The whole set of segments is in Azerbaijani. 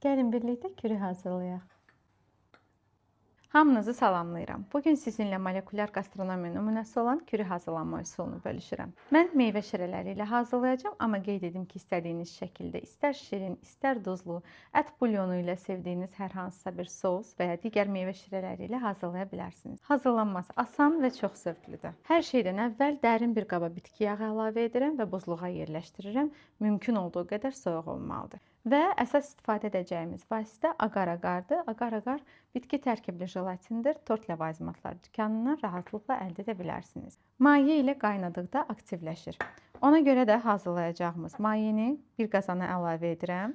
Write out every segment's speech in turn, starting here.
Gəlin birlikdə kürü hazırlayaq. Hamınızı salamlayıram. Bugün sizinlə molekulyar qastronomiya nümunəsi olan kürü hazırlanma üsulunu bölüşürəm. Mən meyvə şirələri ilə hazırlayacağam, amma qeyd edim ki, istədiyiniz şəkildə istər şirin, istər duzlu, ət bulyonu ilə sevdiyiniz hər hansısa bir sos və ya digər meyvə şirələri ilə hazırlaya bilərsiniz. Hazırlanması asan və çox zövqlüdür. Hər şeydən əvvəl dərin bir qaba bitki yağı əlavə edirəm və buzluğa yerləşdirirəm. Mümkün olduğu qədər soyuq olmalıdır. Və əsas istifadə edəcəyimiz vasitə agar-agardır. Agar-agar bitki tərkibli jelatindir. Tort ləvazimatlar dükanından rahatlıqla əldə edə bilərsiniz. Maye ilə qaynadıqda aktivləşir. Ona görə də hazırlayacağımız mayeni bir qazana əlavə edirəm.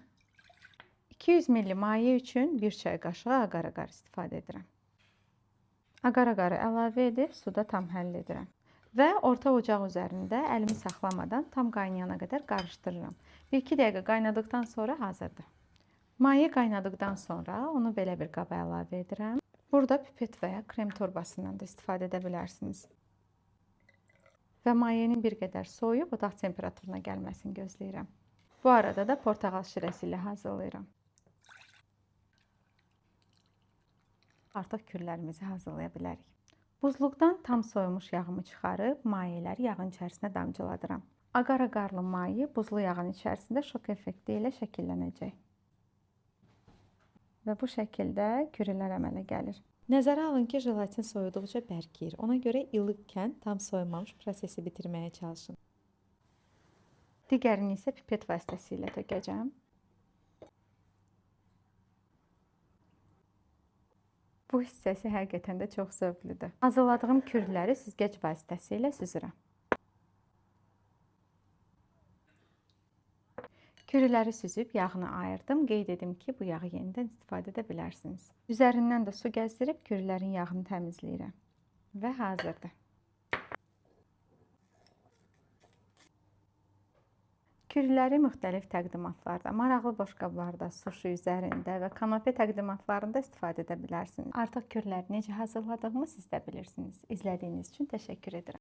200 ml maye üçün 1 çay qaşığı agar-agar istifadə edirəm. Agar-agarı əlavə edib suda tam həll edirəm. Və orta ocaq üzərində əlimi saxlamadan tam qaynayana qədər qarışdırıram. 1-2 dəqiqə qaynadıqdan sonra hazırdır. Maye qaynadıqdan sonra onu belə bir qaba əlavə edirəm. Burada pipet və ya krem torbasından da istifadə edə bilərsiniz. Və mayenin bir qədər soyub otaq temperaturuna gəlməsini gözləyirəm. Bu arada da portağal şirəsi ilə hazırlayıram. Artıq kürlərimizi hazırlaya bilərik. Buzluqdan tam soyumuş yağımı çıxarıb mayeləri yağın içərisinə damcıladıram. Agar-agarlı maye buzlu yağın içərisində şok effekti ilə şəkillənəcək. Və bu şəkildə kürələr əmələ gəlir. Nəzərə alın ki, jelatin soyuduqca bərkiyir. Ona görə ilıqkən tam soyulmamış prosesi bitirməyə çalışın. Digərini isə pipet vasitəsilə tökəcəm. Bu hissəsi həqiqətən də çox zövqlüdür. Hazırladığım kürləri süzgəc vasitəsilə süzürəm. Kürləri süzüb yağını ayırdım. Qeyd edim ki, bu yağı yenidən istifadə edə bilərsiniz. Üzərindən də su gəzdirib kürlərin yağını təmizləyirəm. Və hazırdır. Kürləri müxtəlif təqdimatlarda, maraqlı boşqablarda, suşi üzərində və kanapə təqdimatlarında istifadə edə bilərsiniz. Artıq kürləri necə hazırladığımı siz də bilirsiniz. İzlədiyiniz üçün təşəkkür edirəm.